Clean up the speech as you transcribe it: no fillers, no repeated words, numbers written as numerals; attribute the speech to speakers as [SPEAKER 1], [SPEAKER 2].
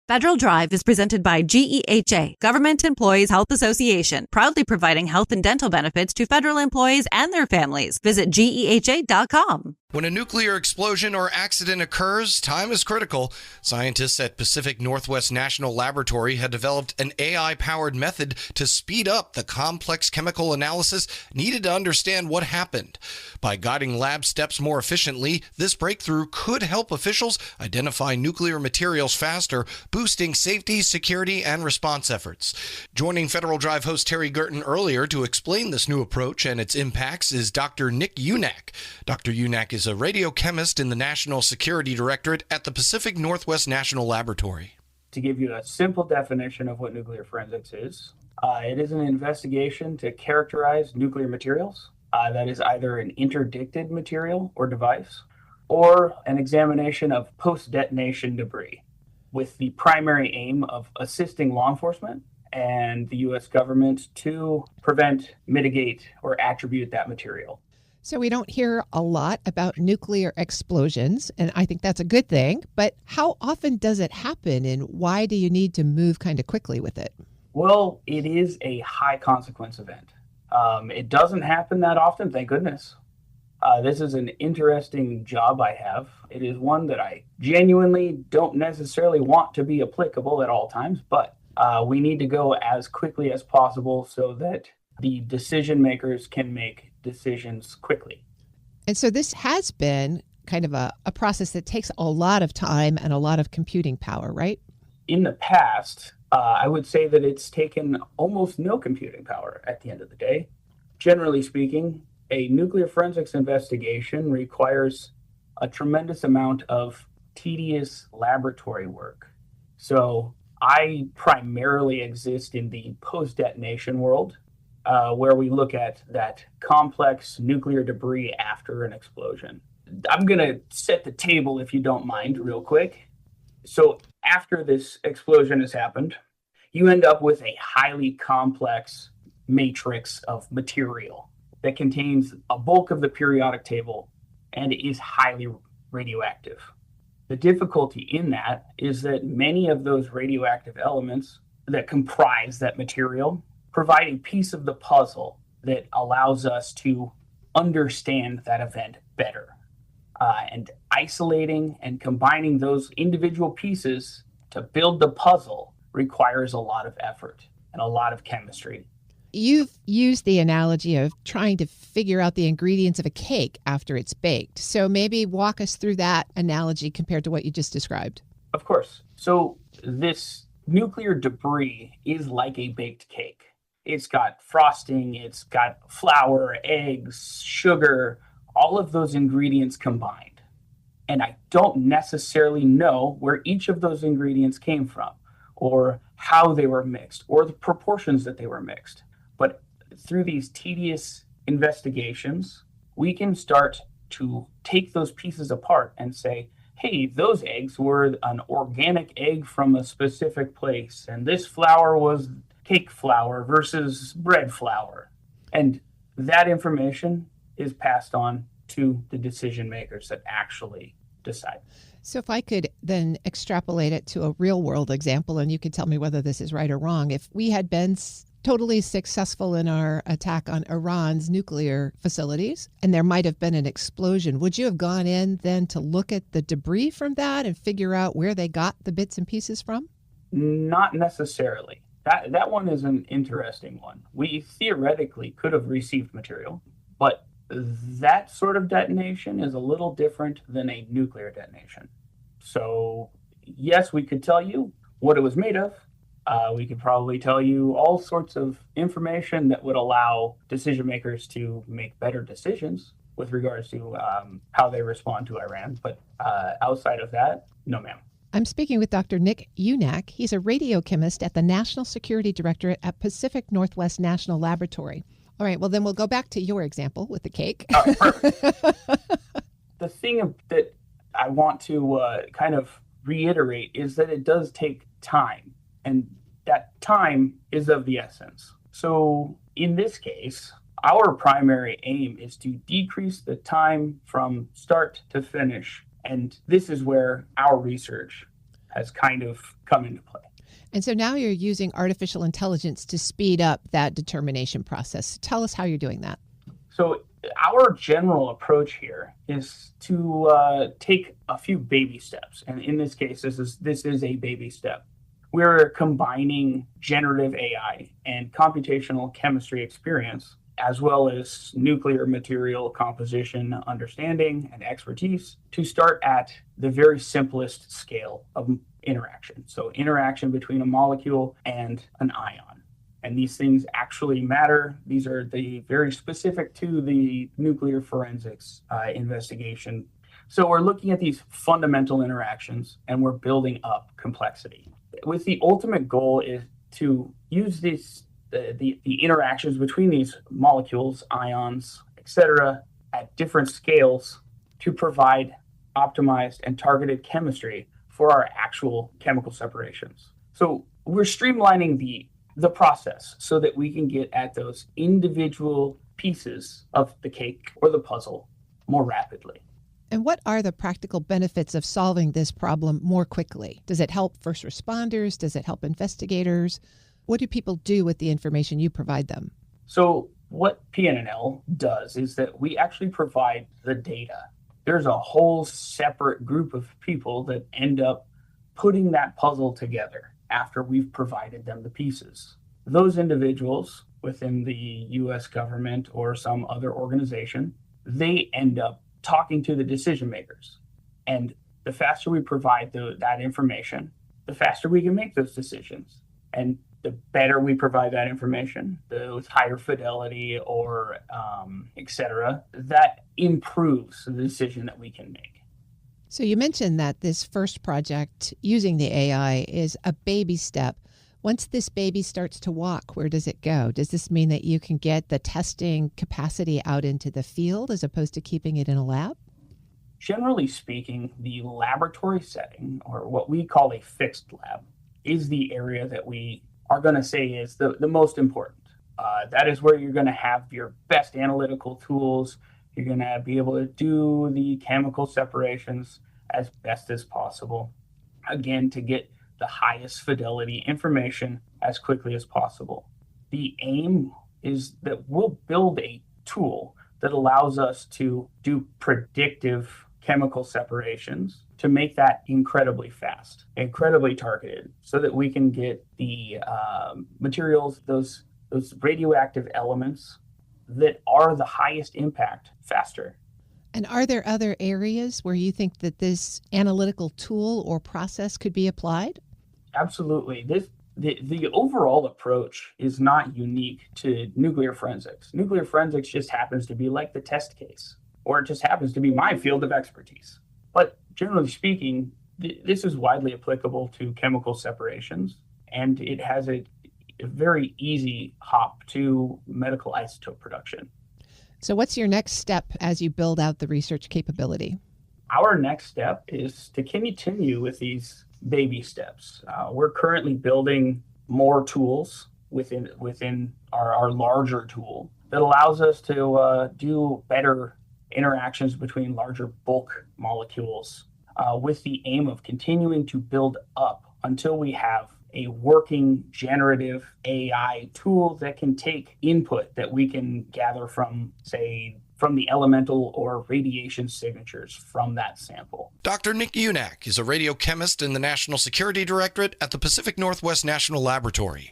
[SPEAKER 1] Federal Drive is presented by GEHA, Government Employees Health Association, proudly providing health and dental benefits to federal employees and their families. Visit GEHA.com.
[SPEAKER 2] When a nuclear explosion or accident occurs, time is critical. Scientists at Pacific Northwest National Laboratory had developed an AI-powered method to speed up the complex chemical analysis needed to understand what happened. By guiding lab steps more efficiently, this breakthrough could help officials identify nuclear materials faster, boosting safety, security, and response efforts. Joining Federal Drive host Terry Gerton earlier to explain this new approach and its impacts is Dr. Nick Unack. Dr. Unack is a radiochemist in the National Security Directorate at the Pacific Northwest National Laboratory.
[SPEAKER 3] To give you a simple definition of what nuclear forensics is, it is an investigation to characterize nuclear materials that is either an interdicted material or device, or an examination of post-detonation debris, with the primary aim of assisting law enforcement and the U.S. government to prevent, mitigate, or attribute that material.
[SPEAKER 4] So we don't hear a lot about nuclear explosions, and I think that's a good thing, but how often does it happen, and why do you need to move kind of quickly with it?
[SPEAKER 3] Well, it is a high consequence event. It doesn't happen that often, thank goodness. This is an interesting job I have. It is one that I genuinely don't necessarily want to be applicable at all times, but we need to go as quickly as possible so that the decision makers can make decisions quickly.
[SPEAKER 4] And so this has been kind of a process that takes a lot of time and a lot of computing power, right?
[SPEAKER 3] In the past, I would say that it's taken almost no computing power at the end of the day. Generally speaking, a nuclear forensics investigation requires a tremendous amount of tedious laboratory work. So I primarily exist in the post-detonation world, where we look at that complex nuclear debris after an explosion. I'm going to set the table, if you don't mind, real quick. So after this explosion has happened, you end up with a highly complex matrix of material that contains a bulk of the periodic table and is highly radioactive. The difficulty in that is that many of those radioactive elements that comprise that material provide a piece of the puzzle that allows us to understand that event better. And isolating and combining those individual pieces to build the puzzle requires a lot of effort and a lot of chemistry.
[SPEAKER 4] You've used the analogy of trying to figure out the ingredients of a cake after it's baked. So maybe walk us through that analogy compared to what you just described.
[SPEAKER 3] Of course. So this nuclear debris is like a baked cake. It's got frosting, it's got flour, eggs, sugar, all of those ingredients combined. And I don't necessarily know where each of those ingredients came from, or how they were mixed, or the proportions that they were mixed. But through these tedious investigations, we can start to take those pieces apart and say, hey, those eggs were an organic egg from a specific place, and this flour was cake flour versus bread flour. And that information is passed on to the decision makers that actually decide.
[SPEAKER 4] So if I could then extrapolate it to a real world example, and you could tell me whether this is right or wrong. If we had been totally successful in our attack on Iran's nuclear facilities, and there might have been an explosion, would you have gone in then to look at the debris from that and figure out where they got the bits and pieces from?
[SPEAKER 3] Not necessarily. That one is an interesting one. We theoretically could have received material, but that sort of detonation is a little different than a nuclear detonation. So yes, we could tell you what it was made of. We could probably tell you all sorts of information that would allow decision makers to make better decisions with regards to how they respond to Iran. But outside of that, no, ma'am.
[SPEAKER 4] I'm speaking with Dr. Nick Unack. He's a radiochemist at the National Security Directorate at Pacific Northwest National Laboratory. All right, well, then we'll go back to your example with the cake.
[SPEAKER 3] All right, perfect. The thing that I want to kind of reiterate is that it does take time, and that time is of the essence. So in this case, our primary aim is to decrease the time from start to finish. And this is where our research has kind of come into play.
[SPEAKER 4] And so now you're using artificial intelligence to speed up that determination process. Tell us how you're doing that.
[SPEAKER 3] So our general approach here is to take a few baby steps. And in this case, this is a baby step. We're combining generative AI and computational chemistry experience, as well as nuclear material composition understanding and expertise, to start at the very simplest scale of interaction. So interaction between a molecule and an ion. And these things actually matter. These are the very specific to the nuclear forensics investigation. So we're looking at these fundamental interactions and we're building up complexity. With the ultimate goal is to use these the interactions between these molecules, ions, etc., at different scales to provide optimized and targeted chemistry for our actual chemical separations. So we're streamlining the process so that we can get at those individual pieces of the cake or the puzzle more rapidly.
[SPEAKER 4] And what are the practical benefits of solving this problem more quickly? Does it help first responders? Does it help investigators? What do people do with the information you provide them?
[SPEAKER 3] So what PNNL does is that we actually provide the data. There's a whole separate group of people that end up putting that puzzle together after we've provided them the pieces. Those individuals within the US government or some other organization, they end up talking to the decision makers. And the faster we provide that information, the faster we can make those decisions. And the better we provide that information, the higher fidelity or et cetera, that improves the decision that we can make.
[SPEAKER 4] So you mentioned that this first project using the AI is a baby step. Once this baby starts to walk, where does it go? Does this mean that you can get the testing capacity out into the field as opposed to keeping it in a lab?
[SPEAKER 3] Generally speaking, the laboratory setting, or what we call a fixed lab, is the area that we are going to say is the most important. That is where you're going to have your best analytical tools. You're going to be able to do the chemical separations as best as possible. Again, to get the highest fidelity information as quickly as possible. The aim is that we'll build a tool that allows us to do predictive chemical separations to make that incredibly fast, incredibly targeted, so that we can get the materials, those radioactive elements that are the highest impact faster.
[SPEAKER 4] And are there other areas where you think that this analytical tool or process could be applied?
[SPEAKER 3] Absolutely. The overall approach is not unique to nuclear forensics. Nuclear forensics just happens to be like the test case, or it just happens to be my field of expertise. But generally speaking, this is widely applicable to chemical separations, and it has a very easy hop to medical isotope production.
[SPEAKER 4] So what's your next step as you build out the research capability?
[SPEAKER 3] Our next step is to continue with these baby steps. We're currently building more tools within our larger tool that allows us to do better interactions between larger bulk molecules with the aim of continuing to build up until we have a working generative AI tool that can take input that we can gather from, say, from the elemental or radiation signatures from that sample.
[SPEAKER 2] Dr. Nick Unack is a radiochemist in the National Security Directorate at the Pacific Northwest National Laboratory.